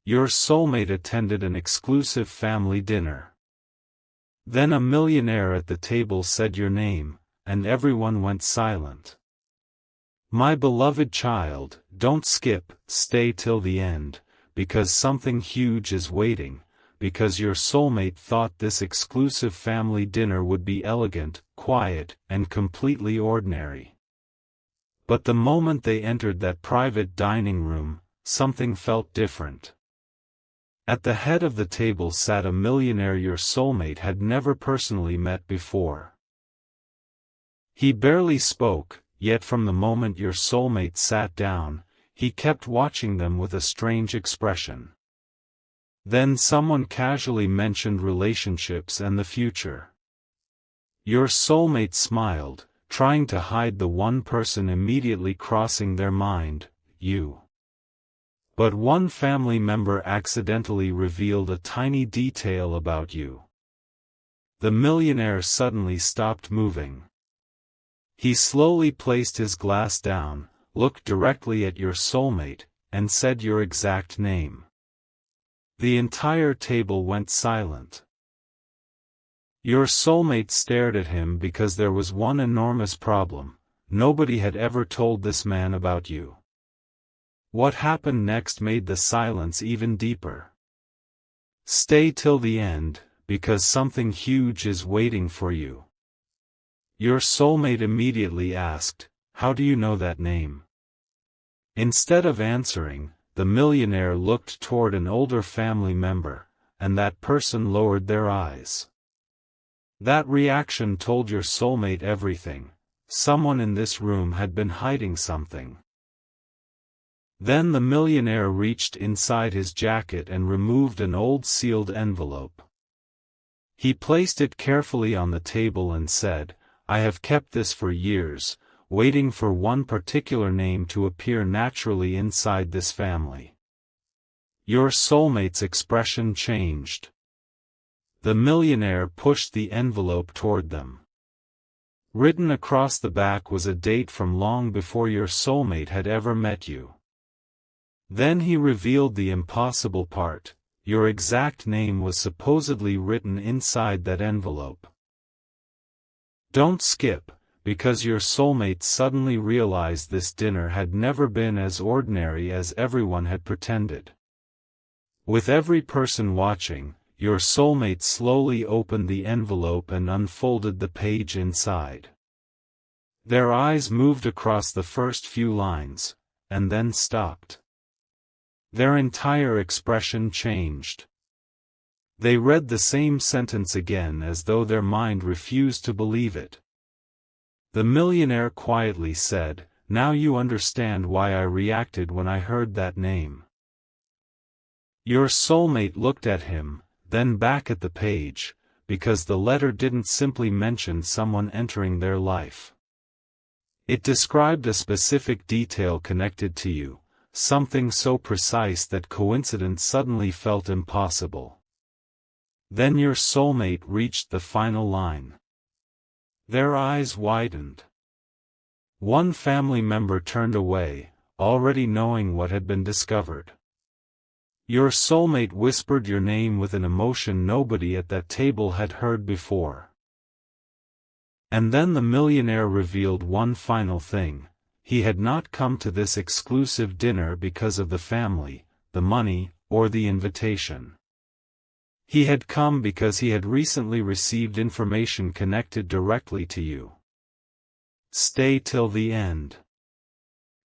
Your soulmate attended an exclusive family dinner. Then a millionaire at the table said your name, and everyone went silent. My beloved child, don't skip, stay till the end, because something huge is waiting, because your soulmate thought this exclusive family dinner would be elegant, quiet, and completely ordinary. But the moment they entered that private dining room, something felt different. At the head of the table sat a millionaire your soulmate had never personally met before. He barely spoke, yet from the moment your soulmate sat down, he kept watching them with a strange expression. Then someone casually mentioned relationships and the future. Your soulmate smiled, trying to hide the one person immediately crossing their mind, you. But one family member accidentally revealed a tiny detail about you. The millionaire suddenly stopped moving. He slowly placed his glass down, looked directly at your soulmate, and said your exact name. The entire table went silent. Your soulmate stared at him because there was one enormous problem: nobody had ever told this man about you. What happened next made the silence even deeper. Stay till the end, because something huge is waiting for you. Your soulmate immediately asked, how do you know that name? Instead of answering, the millionaire looked toward an older family member, and that person lowered their eyes. That reaction told your soulmate everything. Someone in this room had been hiding something. Then the millionaire reached inside his jacket and removed an old sealed envelope. He placed it carefully on the table and said, I have kept this for years, waiting for one particular name to appear naturally inside this family. Your soulmate's expression changed. The millionaire pushed the envelope toward them. Written across the back was a date from long before your soulmate had ever met you. Then he revealed the impossible part: your exact name was supposedly written inside that envelope. Don't skip, because your soulmate suddenly realized this dinner had never been as ordinary as everyone had pretended. With every person watching, your soulmate slowly opened the envelope and unfolded the page inside. Their eyes moved across the first few lines, and then stopped. Their entire expression changed. They read the same sentence again as though their mind refused to believe it. The millionaire quietly said, now you understand why I reacted when I heard that name. Your soulmate looked at him, then back at the page, because the letter didn't simply mention someone entering their life. It described a specific detail connected to you. Something so precise that coincidence suddenly felt impossible. Then your soulmate reached the final line. Their eyes widened. One family member turned away, already knowing what had been discovered. Your soulmate whispered your name with an emotion nobody at that table had heard before. And then the millionaire revealed one final thing. He had not come to this exclusive dinner because of the family, the money, or the invitation. He had come because he had recently received information connected directly to you. Stay till the end.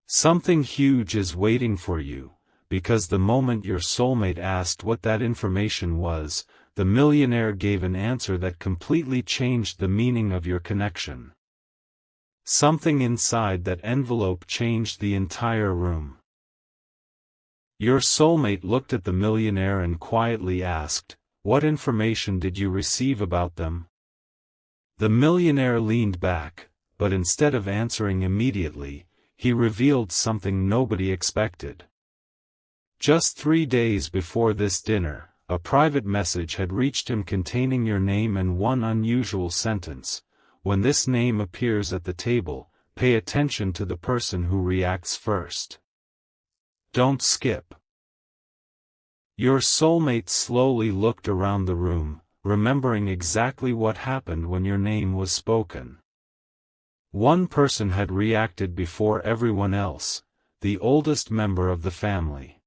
Something huge is waiting for you, because the moment your soulmate asked what that information was, the millionaire gave an answer that completely changed the meaning of your connection. Something inside that envelope changed the entire room. Your soulmate looked at the millionaire and quietly asked, what information did you receive about them? The millionaire leaned back, but instead of answering immediately, he revealed something nobody expected. Just 3 days before this dinner, a private message had reached him containing your name and one unusual sentence. When this name appears at the table, pay attention to the person who reacts first. Don't skip. Your soulmate slowly looked around the room, remembering exactly what happened when your name was spoken. One person had reacted before everyone else, the oldest member of the family.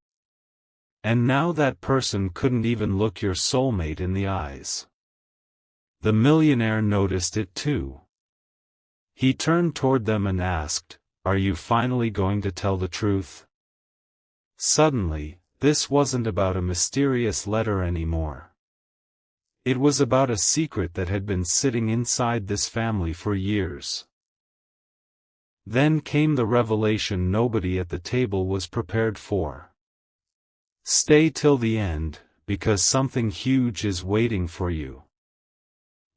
And now that person couldn't even look your soulmate in the eyes. The millionaire noticed it too. He turned toward them and asked, "Are you finally going to tell the truth?" Suddenly, this wasn't about a mysterious letter anymore. It was about a secret that had been sitting inside this family for years. Then came the revelation nobody at the table was prepared for. Stay till the end, because something huge is waiting for you.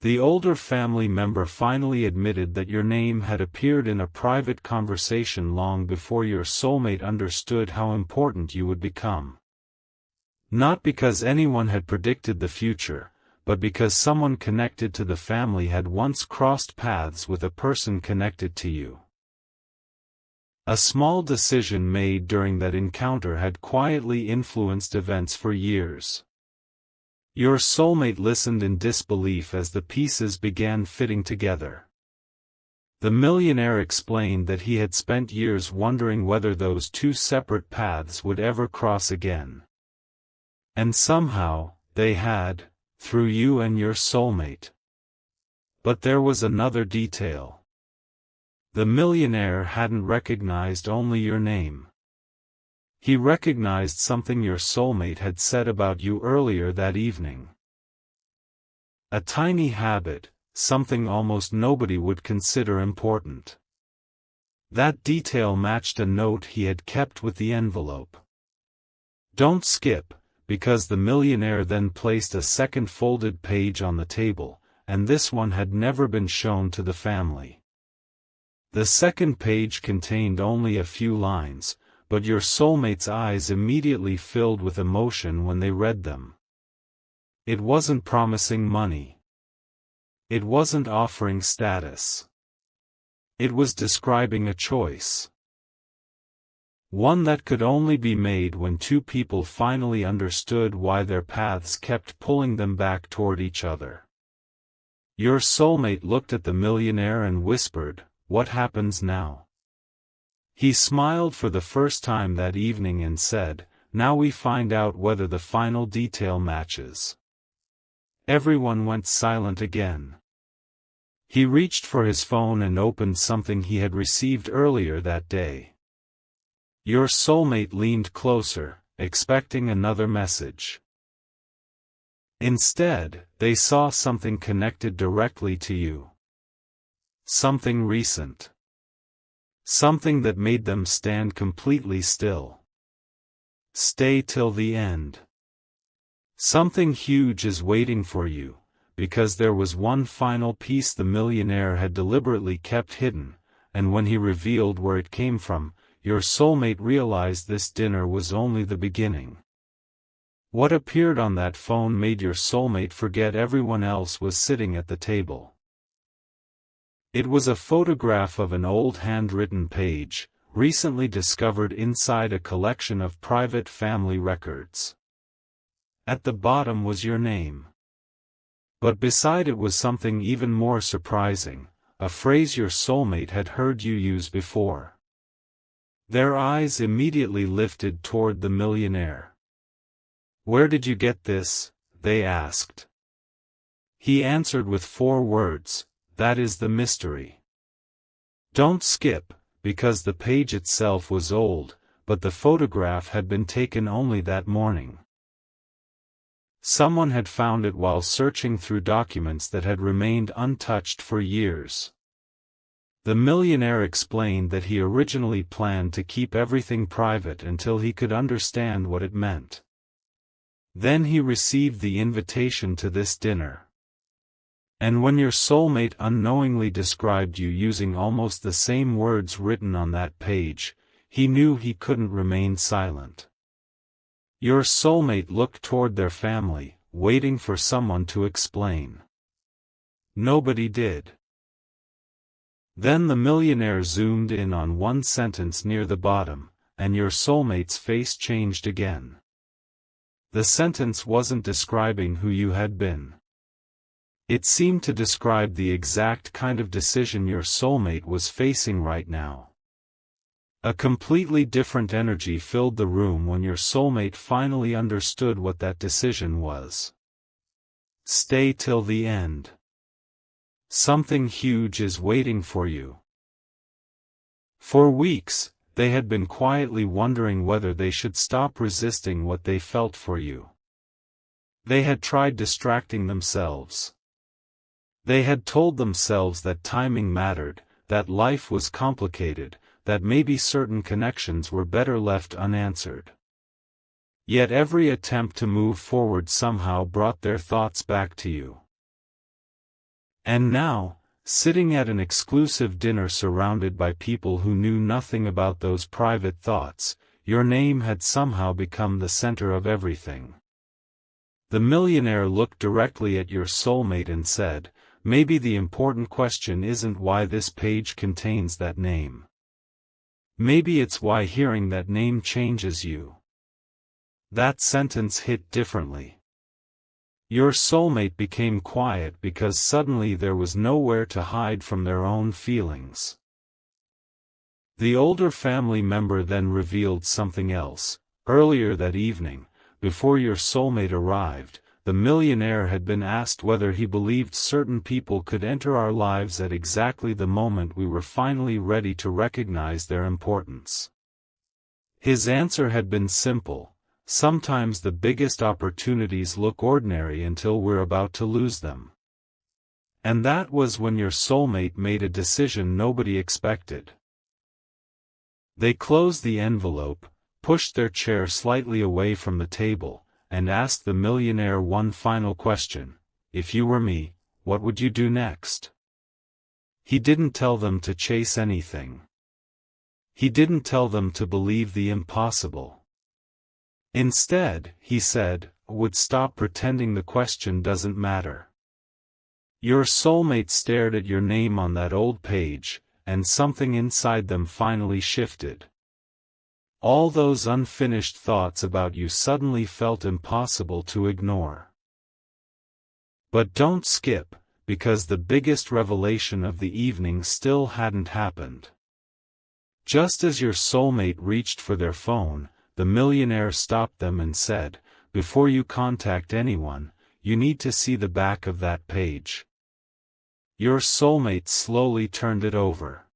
The older family member finally admitted that your name had appeared in a private conversation long before your soulmate understood how important you would become. Not because anyone had predicted the future, but because someone connected to the family had once crossed paths with a person connected to you. A small decision made during that encounter had quietly influenced events for years. Your soulmate listened in disbelief as the pieces began fitting together. The millionaire explained that he had spent years wondering whether those two separate paths would ever cross again. And somehow, they had, through you and your soulmate. But there was another detail. The millionaire hadn't recognized only your name. He recognized something your soulmate had said about you earlier that evening. A tiny habit, something almost nobody would consider important. That detail matched a note he had kept with the envelope. Don't skip, because the millionaire then placed a second folded page on the table, and this one had never been shown to the family. The second page contained only a few lines, but your soulmate's eyes immediately filled with emotion when they read them. It wasn't promising money. It wasn't offering status. It was describing a choice. One that could only be made when two people finally understood why their paths kept pulling them back toward each other. Your soulmate looked at the millionaire and whispered, "What happens now?" He smiled for the first time that evening and said, "Now we find out whether the final detail matches." Everyone went silent again. He reached for his phone and opened something he had received earlier that day. Your soulmate leaned closer, expecting another message. Instead, they saw something connected directly to you. Something recent. Something that made them stand completely still. Stay till the end. Something huge is waiting for you, because there was one final piece the millionaire had deliberately kept hidden, and when he revealed where it came from, your soulmate realized this dinner was only the beginning. What appeared on that phone made your soulmate forget everyone else was sitting at the table. It was a photograph of an old handwritten page, recently discovered inside a collection of private family records. At the bottom was your name. But beside it was something even more surprising, a phrase your soulmate had heard you use before. Their eyes immediately lifted toward the millionaire. "Where did you get this?" they asked. He answered with 4 words, "That is the mystery." Don't skip, because the page itself was old, but the photograph had been taken only that morning. Someone had found it while searching through documents that had remained untouched for years. The millionaire explained that he originally planned to keep everything private until he could understand what it meant. Then he received the invitation to this dinner. And when your soulmate unknowingly described you using almost the same words written on that page, he knew he couldn't remain silent. Your soulmate looked toward their family, waiting for someone to explain. Nobody did. Then the millionaire zoomed in on one sentence near the bottom, and your soulmate's face changed again. The sentence wasn't describing who you had been. It seemed to describe the exact kind of decision your soulmate was facing right now. A completely different energy filled the room when your soulmate finally understood what that decision was. Stay till the end. Something huge is waiting for you. For weeks, they had been quietly wondering whether they should stop resisting what they felt for you. They had tried distracting themselves. They had told themselves that timing mattered, that life was complicated, that maybe certain connections were better left unanswered. Yet every attempt to move forward somehow brought their thoughts back to you. And now, sitting at an exclusive dinner surrounded by people who knew nothing about those private thoughts, your name had somehow become the center of everything. The millionaire looked directly at your soulmate and said, "Maybe the important question isn't why this page contains that name. Maybe it's why hearing that name changes you." That sentence hit differently. Your soulmate became quiet because suddenly there was nowhere to hide from their own feelings. The older family member then revealed something else. Earlier that evening, before your soulmate arrived, the millionaire had been asked whether he believed certain people could enter our lives at exactly the moment we were finally ready to recognize their importance. His answer had been simple: sometimes the biggest opportunities look ordinary until we're about to lose them. And that was when your soulmate made a decision nobody expected. They closed the envelope, pushed their chair slightly away from the table, and asked the millionaire one final question: "If you were me, what would you do next?" He didn't tell them to chase anything. He didn't tell them to believe the impossible. Instead, he said, "Would stop pretending the question doesn't matter." Your soulmate stared at your name on that old page, and something inside them finally shifted. All those unfinished thoughts about you suddenly felt impossible to ignore. But don't skip, because the biggest revelation of the evening still hadn't happened. Just as your soulmate reached for their phone, the millionaire stopped them and said, "Before you contact anyone, you need to see the back of that page." Your soulmate slowly turned it over.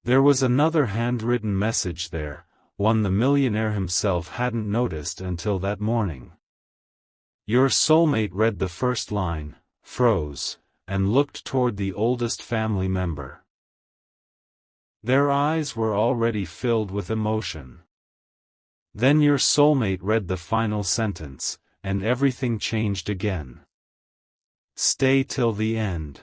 There was another handwritten message there, one the millionaire himself hadn't noticed until that morning. Your soulmate read the first line, froze, and looked toward the oldest family member. Their eyes were already filled with emotion. Then your soulmate read the final sentence, and everything changed again. Stay till the end.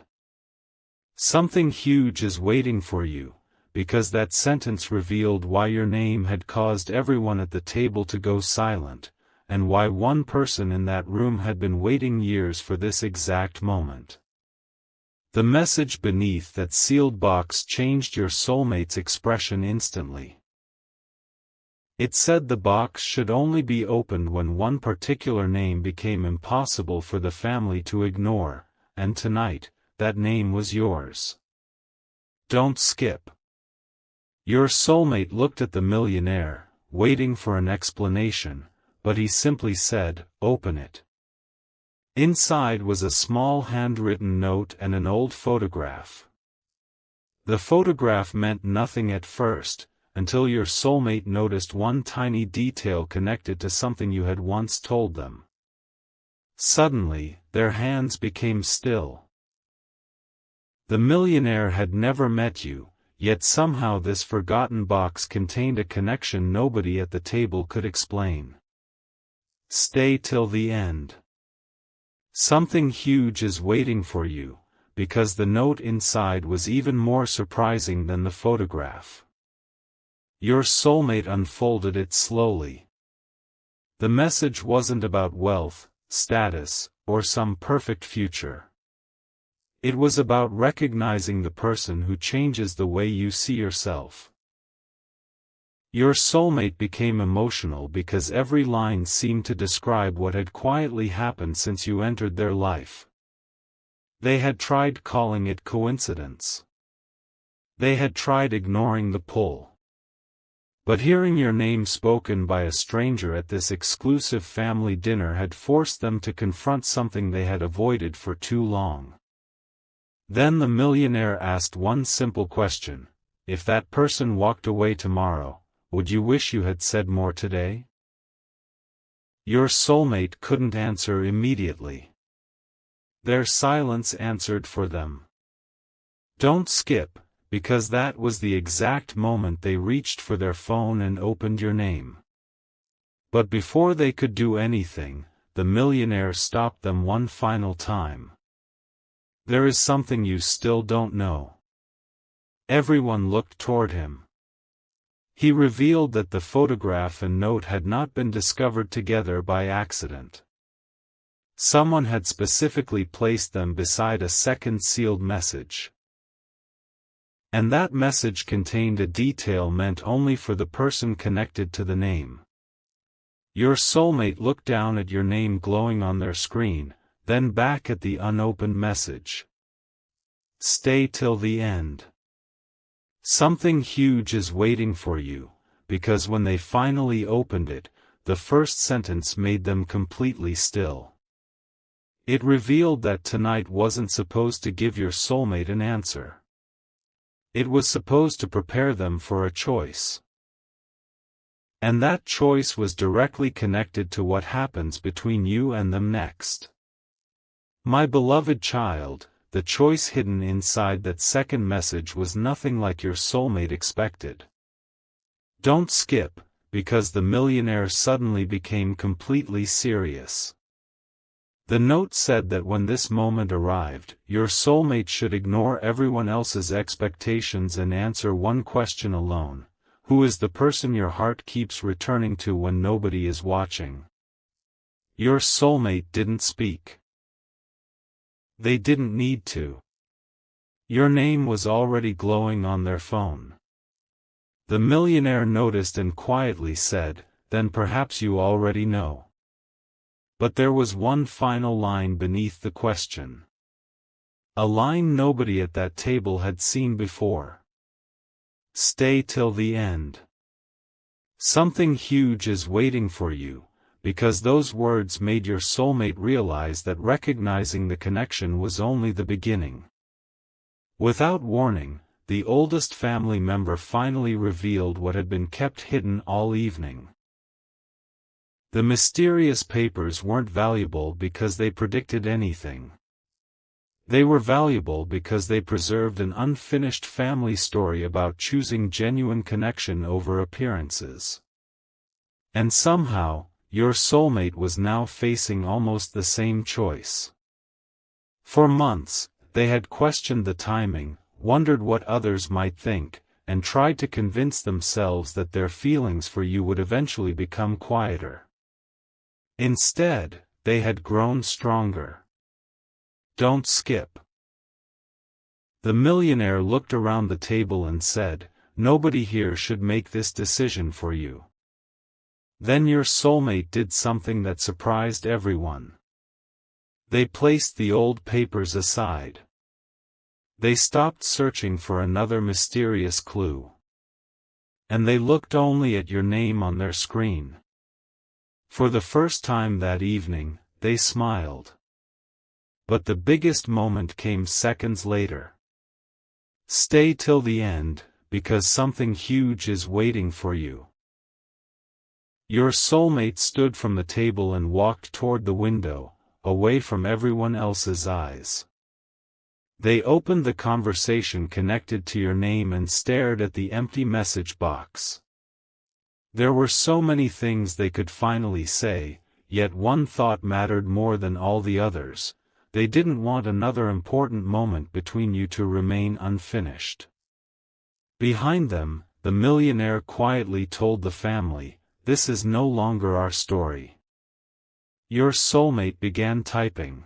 Something huge is waiting for you, because that sentence revealed why your name had caused everyone at the table to go silent, and why one person in that room had been waiting years for this exact moment. The message beneath that sealed box changed your soulmate's expression instantly. It said the box should only be opened when one particular name became impossible for the family to ignore, and tonight, that name was yours. Don't skip. Your soulmate looked at the millionaire, waiting for an explanation, but he simply said, "Open it." Inside was a small handwritten note and an old photograph. The photograph meant nothing at first, until your soulmate noticed one tiny detail connected to something you had once told them. Suddenly, their hands became still. The millionaire had never met you, yet somehow this forgotten box contained a connection nobody at the table could explain. Stay till the end. Something huge is waiting for you, because the note inside was even more surprising than the photograph. Your soulmate unfolded it slowly. The message wasn't about wealth, status, or some perfect future. It was about recognizing the person who changes the way you see yourself. Your soulmate became emotional because every line seemed to describe what had quietly happened since you entered their life. They had tried calling it coincidence. They had tried ignoring the pull. But hearing your name spoken by a stranger at this exclusive family dinner had forced them to confront something they had avoided for too long. Then the millionaire asked one simple question: if that person walked away tomorrow, would you wish you had said more today? Your soulmate couldn't answer immediately. Their silence answered for them. Don't skip, because that was the exact moment they reached for their phone and opened your name. But before they could do anything, the millionaire stopped them one final time. There is something you still don't know. Everyone looked toward him. He revealed that the photograph and note had not been discovered together by accident. Someone had specifically placed them beside a second sealed message. And that message contained a detail meant only for the person connected to the name. Your soulmate looked down at your name glowing on their screen, then back at the unopened message. Stay till the end. Something huge is waiting for you, because when they finally opened it, the first sentence made them completely still. It revealed that tonight wasn't supposed to give your soulmate an answer. It was supposed to prepare them for a choice. And that choice was directly connected to what happens between you and them next. My beloved child, the choice hidden inside that second message was nothing like your soulmate expected. Don't skip, because the millionaire suddenly became completely serious. The note said that when this moment arrived, your soulmate should ignore everyone else's expectations and answer one question alone: who is the person your heart keeps returning to when nobody is watching? Your soulmate didn't speak. They didn't need to. Your name was already glowing on their phone. The millionaire noticed and quietly said, "Then perhaps you already know." But there was one final line beneath the question. A line nobody at that table had seen before. Stay till the end. Something huge is waiting for you, because those words made your soulmate realize that recognizing the connection was only the beginning. Without warning, the oldest family member finally revealed what had been kept hidden all evening. The mysterious papers weren't valuable because they predicted anything. They were valuable because they preserved an unfinished family story about choosing genuine connection over appearances. And somehow, your soulmate was now facing almost the same choice. For months, they had questioned the timing, wondered what others might think, and tried to convince themselves that their feelings for you would eventually become quieter. Instead, they had grown stronger. Don't skip. The millionaire looked around the table and said, "Nobody here should make this decision for you." Then your soulmate did something that surprised everyone. They placed the old papers aside. They stopped searching for another mysterious clue. And they looked only at your name on their screen. For the first time that evening, they smiled. But the biggest moment came seconds later. Stay till the end, because something huge is waiting for you. Your soulmate stood from the table and walked toward the window, away from everyone else's eyes. They opened the conversation connected to your name and stared at the empty message box. There were so many things they could finally say, yet one thought mattered more than all the others: they didn't want another important moment between you to remain unfinished. Behind them, the millionaire quietly told the family, "This is no longer our story." Your soulmate began typing.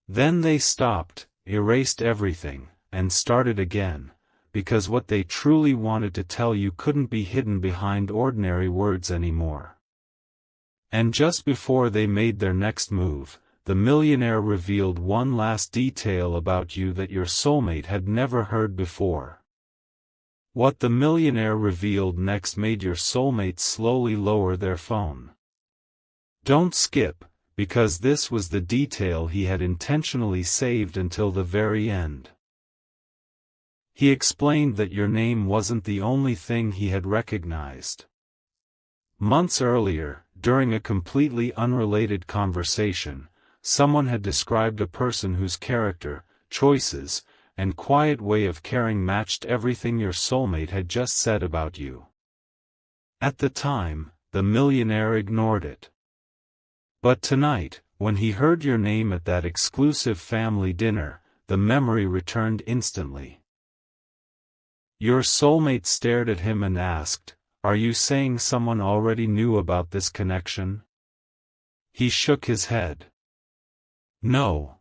Then they stopped, erased everything, and started again, because what they truly wanted to tell you couldn't be hidden behind ordinary words anymore. And just before they made their next move, the millionaire revealed one last detail about you that your soulmate had never heard before. What the millionaire revealed next made your soulmate slowly lower their phone. Don't skip, because this was the detail he had intentionally saved until the very end. He explained that your name wasn't the only thing he had recognized. Months earlier, during a completely unrelated conversation, someone had described a person whose character, choices, and quiet way of caring matched everything your soulmate had just said about you. At the time, the millionaire ignored it. But tonight, when he heard your name at that exclusive family dinner, the memory returned instantly. Your soulmate stared at him and asked, "Are you saying someone already knew about this connection?" He shook his head. "No.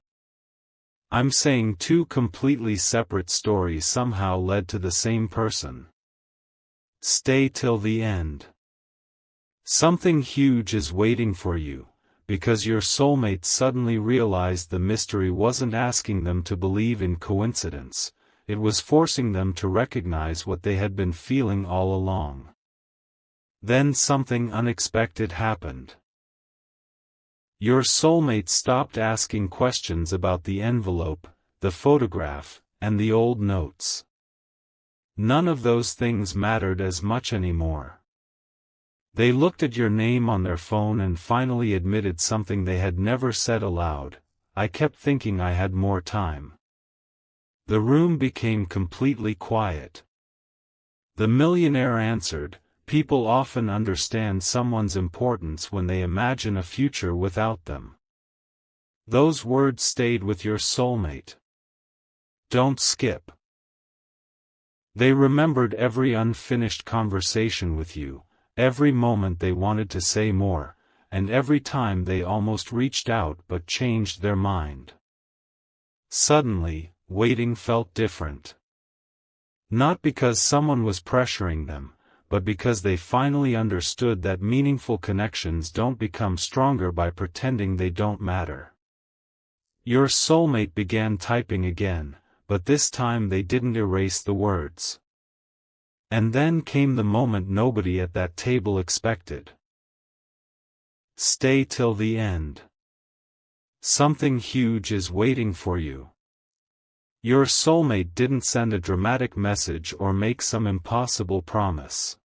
I'm saying two completely separate stories somehow led to the same person. Stay till the end. Something huge is waiting for you, because your soulmate suddenly realized the mystery wasn't asking them to believe in coincidence, it was forcing them to recognize what they had been feeling all along. Then something unexpected happened. Your soulmate stopped asking questions about the envelope, the photograph, and the old notes. None of those things mattered as much anymore. They looked at your name on their phone and finally admitted something they had never said aloud: "I kept thinking I had more time." The room became completely quiet. The millionaire answered, "People often understand someone's importance when they imagine a future without them." Those words stayed with your soulmate. Don't skip. They remembered every unfinished conversation with you, every moment they wanted to say more, and every time they almost reached out but changed their mind. Suddenly, waiting felt different. Not because someone was pressuring them, but because they finally understood that meaningful connections don't become stronger by pretending they don't matter. Your soulmate began typing again, but this time they didn't erase the words. And then came the moment nobody at that table expected. Stay till the end. Something huge is waiting for you. Your soulmate didn't send a dramatic message or make some impossible promise.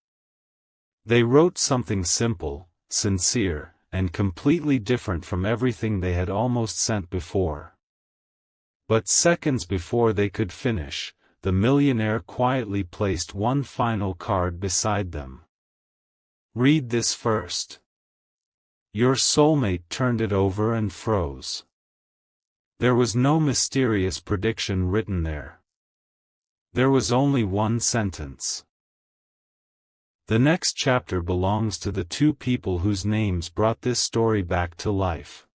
They wrote something simple, sincere, and completely different from everything they had almost sent before. But seconds before they could finish, the millionaire quietly placed one final card beside them. "Read this first." Your soulmate turned it over and froze. There was no mysterious prediction written there. There was only one sentence. The next chapter belongs to the two people whose names brought this story back to life.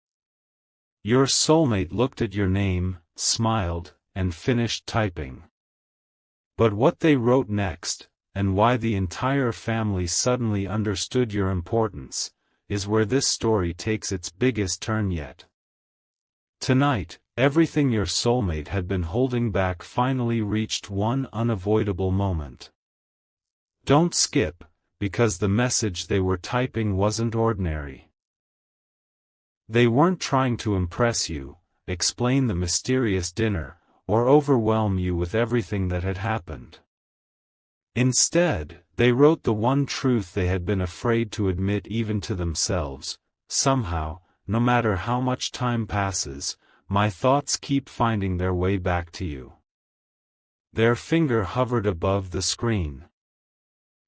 Your soulmate looked at your name, smiled, and finished typing. But what they wrote next, and why the entire family suddenly understood your importance, is where this story takes its biggest turn yet. Tonight, everything your soulmate had been holding back finally reached one unavoidable moment. Don't skip, because the message they were typing wasn't ordinary. They weren't trying to impress you, explain the mysterious dinner, or overwhelm you with everything that had happened. Instead, they wrote the one truth they had been afraid to admit even to themselves: somehow, no matter how much time passes, my thoughts keep finding their way back to you. Their finger hovered above the screen.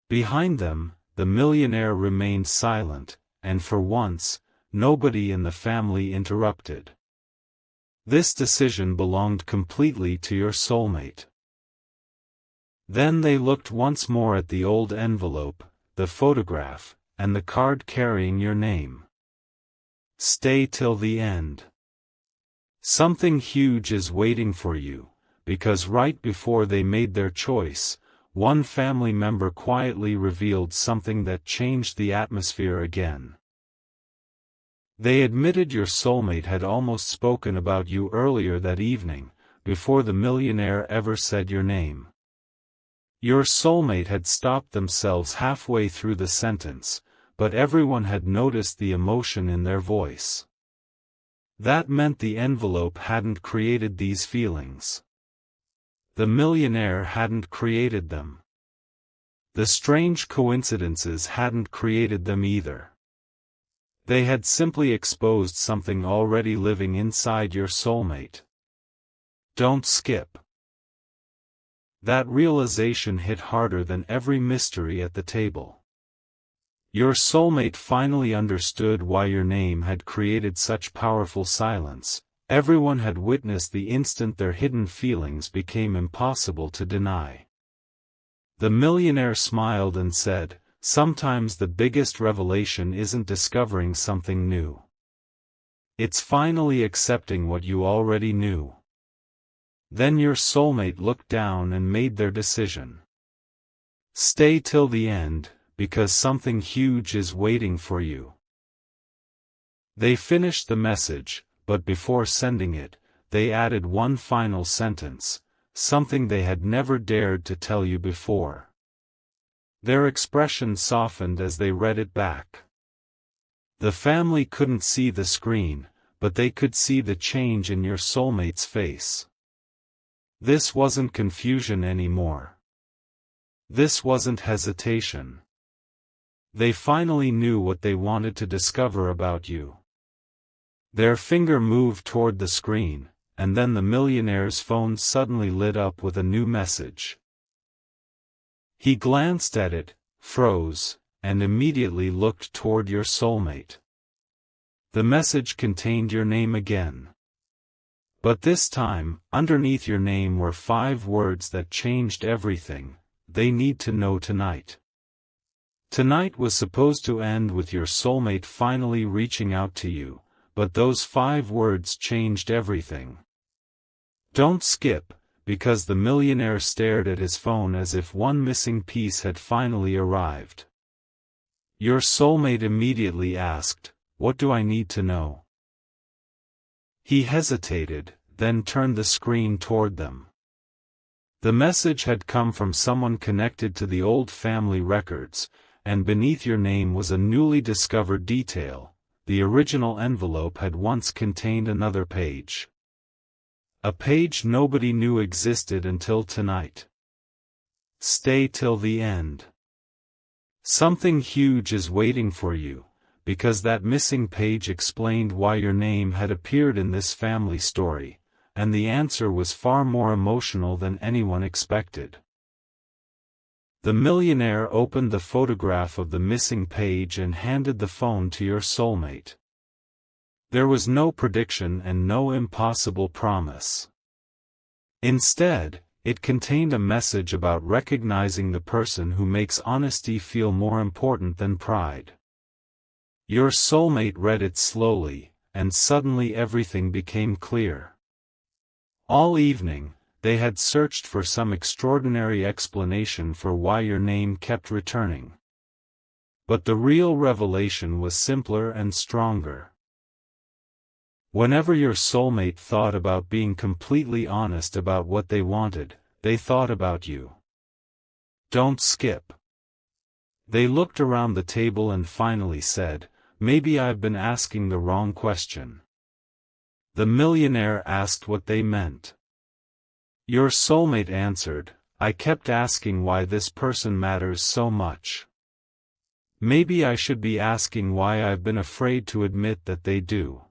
Behind them, the millionaire remained silent, and for once, nobody in the family interrupted. This decision belonged completely to your soulmate. Then they looked once more at the old envelope, the photograph, and the card carrying your name. Stay till the end. Something huge is waiting for you, because right before they made their choice, one family member quietly revealed something that changed the atmosphere again. They admitted your soulmate had almost spoken about you earlier that evening, before the millionaire ever said your name. Your soulmate had stopped themselves halfway through the sentence, but everyone had noticed the emotion in their voice. That meant the envelope hadn't created these feelings. The millionaire hadn't created them. The strange coincidences hadn't created them either. They had simply exposed something already living inside your soulmate. Don't skip. That realization hit harder than every mystery at the table. Your soulmate finally understood why your name had created such powerful silence. Everyone had witnessed the instant their hidden feelings became impossible to deny. The millionaire smiled and said, "Sometimes the biggest revelation isn't discovering something new. It's finally accepting what you already knew." Then your soulmate looked down and made their decision. Stay till the end, because something huge is waiting for you. They finished the message, but before sending it, they added one final sentence, something they had never dared to tell you before. Their expression softened as they read it back. The family couldn't see the screen, but they could see the change in your soulmate's face. This wasn't confusion anymore. This wasn't hesitation. They finally knew what they wanted to discover about you. Their finger moved toward the screen, and then the millionaire's phone suddenly lit up with a new message. He glanced at it, froze, and immediately looked toward your soulmate. The message contained your name again. But this time, underneath your name were 5 words that changed everything. They need to know tonight. Tonight was supposed to end with your soulmate finally reaching out to you, but those 5 words changed everything. Don't skip, because the millionaire stared at his phone as if one missing piece had finally arrived. Your soulmate immediately asked, "What do I need to know?" He hesitated, then turned the screen toward them. The message had come from someone connected to the old family records, and beneath your name was a newly discovered detail. The original envelope had once contained another page. A page nobody knew existed until tonight. Stay till the end. Something huge is waiting for you, because that missing page explained why your name had appeared in this family story, and the answer was far more emotional than anyone expected. The millionaire opened the photograph of the missing page and handed the phone to your soulmate. There was no prediction and no impossible promise. Instead, it contained a message about recognizing the person who makes honesty feel more important than pride. Your soulmate read it slowly, and suddenly everything became clear. All evening, they had searched for some extraordinary explanation for why your name kept returning. But the real revelation was simpler and stronger. Whenever your soulmate thought about being completely honest about what they wanted, they thought about you. Don't skip. They looked around the table and finally said, "Maybe I've been asking the wrong question." The millionaire asked what they meant. Your soulmate answered, "I kept asking why this person matters so much. Maybe I should be asking why I've been afraid to admit that they do."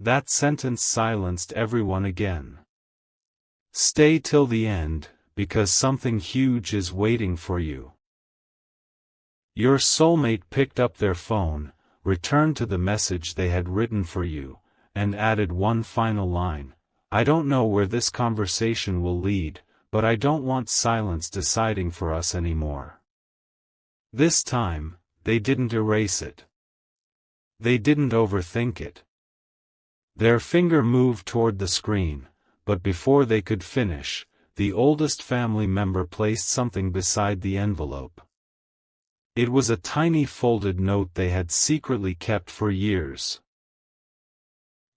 That sentence silenced everyone again. Stay till the end, because something huge is waiting for you. Your soulmate picked up their phone, returned to the message they had written for you, and added one final line. "I don't know where this conversation will lead, but I don't want silence deciding for us anymore." This time, they didn't erase it. They didn't overthink it. Their finger moved toward the screen, but before they could finish, the oldest family member placed something beside the envelope. It was a tiny folded note they had secretly kept for years.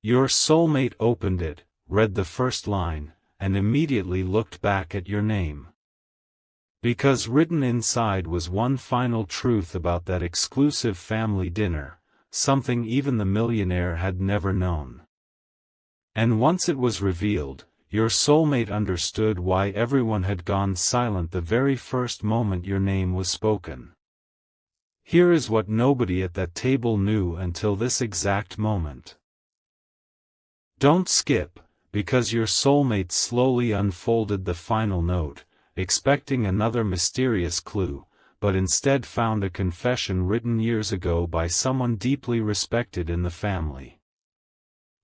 Your soulmate opened it, read the first line, and immediately looked back at your name. Because written inside was one final truth about that exclusive family dinner, something even the millionaire had never known. And once it was revealed, your soulmate understood why everyone had gone silent the very first moment your name was spoken. Here is what nobody at that table knew until this exact moment. Don't skip, because your soulmate slowly unfolded the final note, expecting another mysterious clue, but instead found a confession written years ago by someone deeply respected in the family.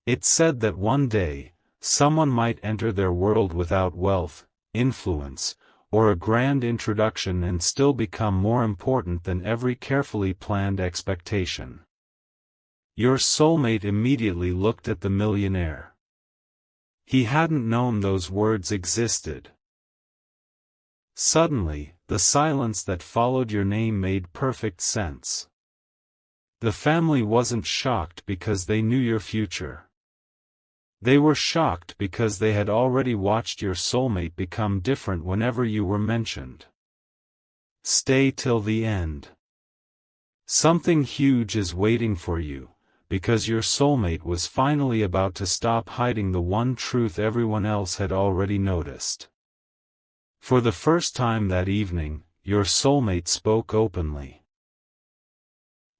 It said that one day, someone might enter their world without wealth, influence, or a grand introduction and still become more important than every carefully planned expectation. Your soulmate immediately looked at the millionaire. He hadn't known those words existed. Suddenly, the silence that followed your name made perfect sense. The family wasn't shocked because they knew your future. They were shocked because they had already watched your soulmate become different whenever you were mentioned. Stay till the end. Something huge is waiting for you, because your soulmate was finally about to stop hiding the one truth everyone else had already noticed. For the first time that evening, your soulmate spoke openly.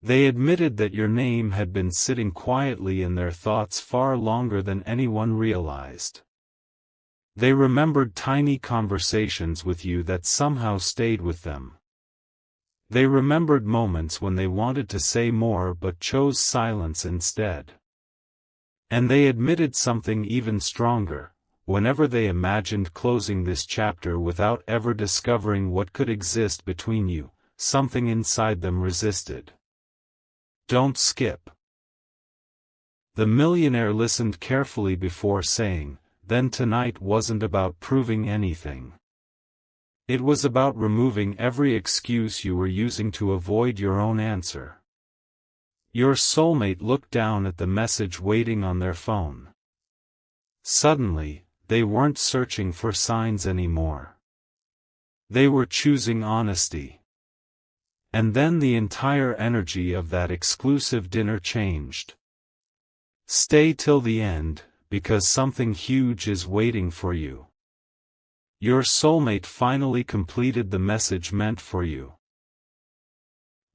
They admitted that your name had been sitting quietly in their thoughts far longer than anyone realized. They remembered tiny conversations with you that somehow stayed with them. They remembered moments when they wanted to say more but chose silence instead. And they admitted something even stronger. Whenever they imagined closing this chapter without ever discovering what could exist between you, something inside them resisted. Don't skip. The millionaire listened carefully before saying, then tonight wasn't about proving anything. It was about removing every excuse you were using to avoid your own answer. Your soulmate looked down at the message waiting on their phone. Suddenly, they weren't searching for signs anymore. They were choosing honesty. And then the entire energy of that exclusive dinner changed. Stay till the end, because something huge is waiting for you. Your soulmate finally completed the message meant for you.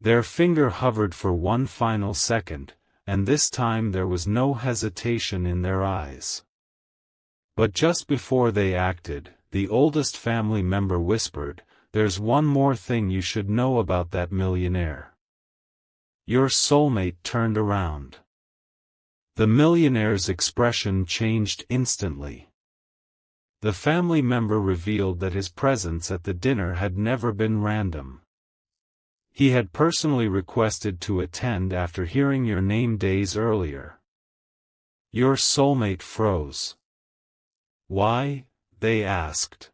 Their finger hovered for one final second, and this time there was no hesitation in their eyes. But just before they acted, the oldest family member whispered, "There's one more thing you should know about that millionaire." Your soulmate turned around. The millionaire's expression changed instantly. The family member revealed that his presence at the dinner had never been random. He had personally requested to attend after hearing your name days earlier. Your soulmate froze. Why? They asked.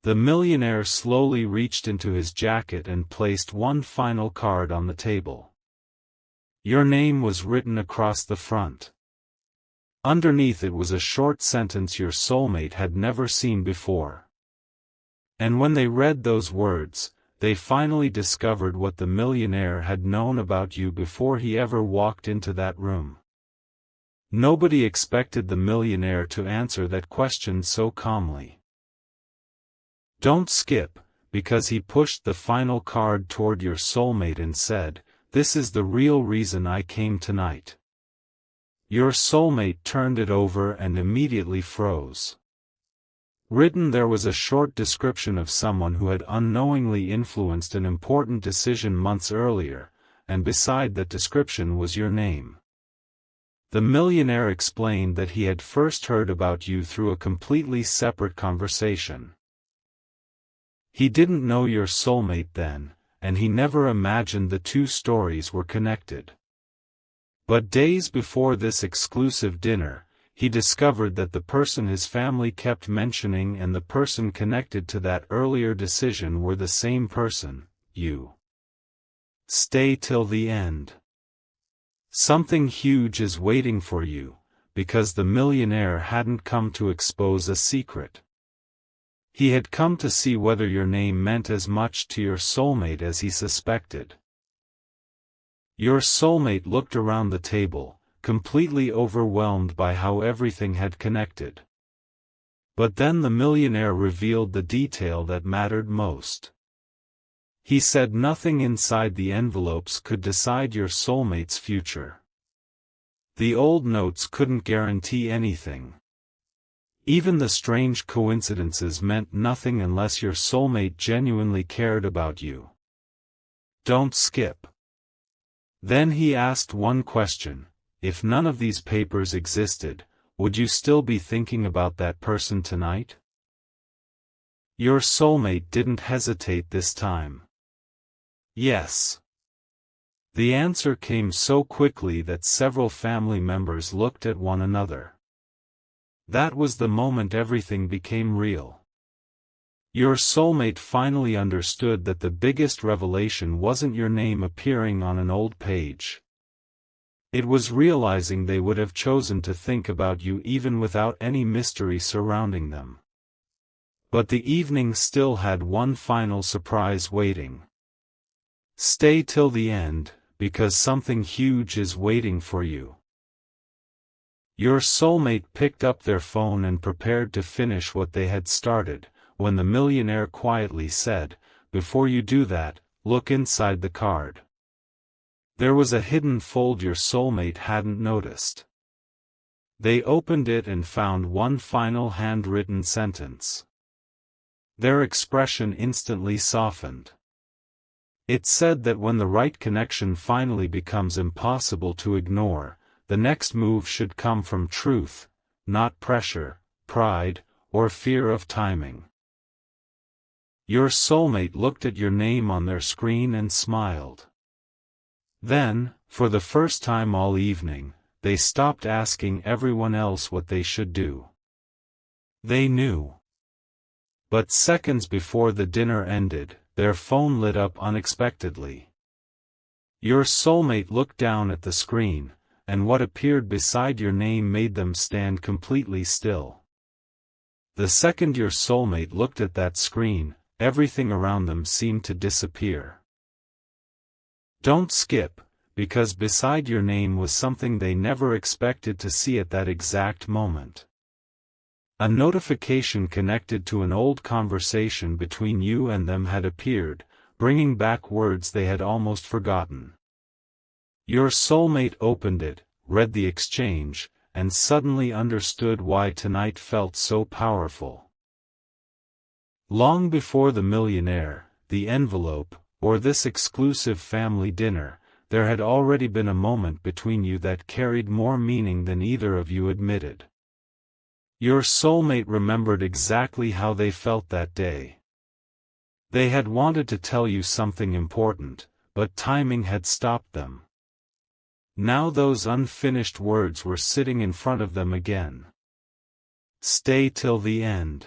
The millionaire slowly reached into his jacket and placed one final card on the table. Your name was written across the front. Underneath it was a short sentence your soulmate had never seen before. And when they read those words, they finally discovered what the millionaire had known about you before he ever walked into that room. Nobody expected the millionaire to answer that question so calmly. Don't skip, because he pushed the final card toward your soulmate and said, "This is the real reason I came tonight." Your soulmate turned it over and immediately froze. Written there was a short description of someone who had unknowingly influenced an important decision months earlier, and beside that description was your name. The millionaire explained that he had first heard about you through a completely separate conversation. He didn't know your soulmate then, and he never imagined the two stories were connected. But days before this exclusive dinner, he discovered that the person his family kept mentioning and the person connected to that earlier decision were the same person. You stay till the end. Something huge is waiting for you, because the millionaire hadn't come to expose a secret. He had come to see whether your name meant as much to your soulmate as he suspected. Your soulmate looked around the table, completely overwhelmed by how everything had connected. But then the millionaire revealed the detail that mattered most. He said nothing inside the envelopes could decide your soulmate's future. The old notes couldn't guarantee anything. Even the strange coincidences meant nothing unless your soulmate genuinely cared about you. Don't skip. Then he asked one question: if none of these papers existed, would you still be thinking about that person tonight? Your soulmate didn't hesitate this time. Yes. The answer came so quickly that several family members looked at one another. That was the moment everything became real. Your soulmate finally understood that the biggest revelation wasn't your name appearing on an old page. It was realizing they would have chosen to think about you even without any mystery surrounding them. But the evening still had one final surprise waiting. Stay till the end, because something huge is waiting for you. Your soulmate picked up their phone and prepared to finish what they had started, when the millionaire quietly said, "Before you do that, look inside the card." There was a hidden fold your soulmate hadn't noticed. They opened it and found one final handwritten sentence. Their expression instantly softened. It said that when the right connection finally becomes impossible to ignore, the next move should come from truth, not pressure, pride, or fear of timing. Your soulmate looked at your name on their screen and smiled. Then, for the first time all evening, they stopped asking everyone else what they should do. They knew. But seconds before the dinner ended, their phone lit up unexpectedly. Your soulmate looked down at the screen, and what appeared beside your name made them stand completely still. The second your soulmate looked at that screen, everything around them seemed to disappear. Don't skip, because beside your name was something they never expected to see at that exact moment. A notification connected to an old conversation between you and them had appeared, bringing back words they had almost forgotten. Your soulmate opened it, read the exchange, and suddenly understood why tonight felt so powerful. Long before the millionaire, the envelope, or this exclusive family dinner, there had already been a moment between you that carried more meaning than either of you admitted. Your soulmate remembered exactly how they felt that day. They had wanted to tell you something important, but timing had stopped them. Now those unfinished words were sitting in front of them again. Stay till the end.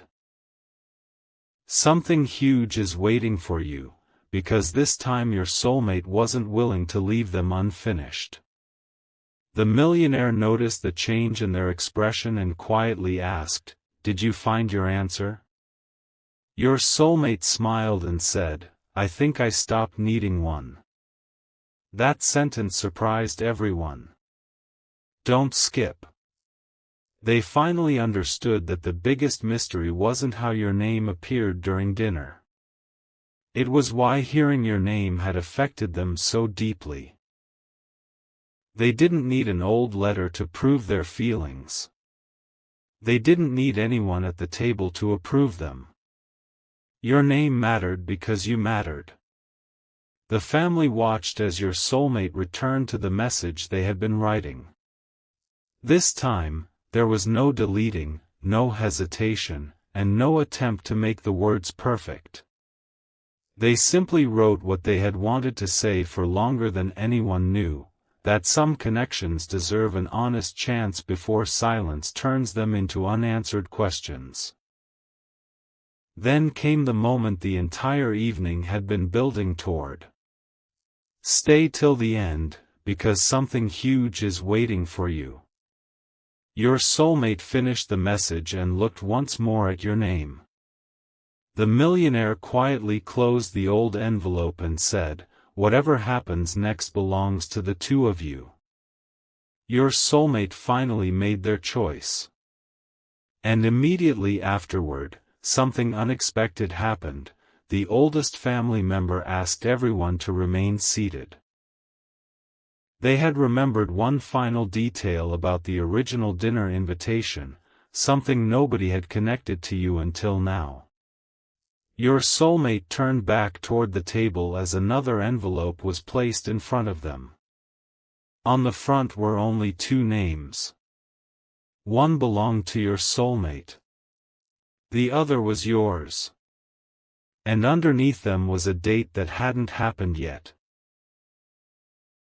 Something huge is waiting for you, because this time your soulmate wasn't willing to leave them unfinished. The millionaire noticed the change in their expression and quietly asked, "Did you find your answer?" Your soulmate smiled and said, "I think I stopped needing one." That sentence surprised everyone. Don't skip. They finally understood that the biggest mystery wasn't how your name appeared during dinner. It was why hearing your name had affected them so deeply. They didn't need an old letter to prove their feelings. They didn't need anyone at the table to approve them. Your name mattered because you mattered. The family watched as your soulmate returned to the message they had been writing. This time, there was no deleting, no hesitation, and no attempt to make the words perfect. They simply wrote what they had wanted to say for longer than anyone knew, that some connections deserve an honest chance before silence turns them into unanswered questions. Then came the moment the entire evening had been building toward. Stay till the end, because something huge is waiting for you. Your soulmate finished the message and looked once more at your name. The millionaire quietly closed the old envelope and said, "Whatever happens next belongs to the two of you." Your soulmate finally made their choice. And immediately afterward, something unexpected happened. The oldest family member asked everyone to remain seated. They had remembered one final detail about the original dinner invitation, something nobody had connected to you until now. Your soulmate turned back toward the table as another envelope was placed in front of them. On the front were only two names. One belonged to your soulmate. The other was yours. And underneath them was a date that hadn't happened yet.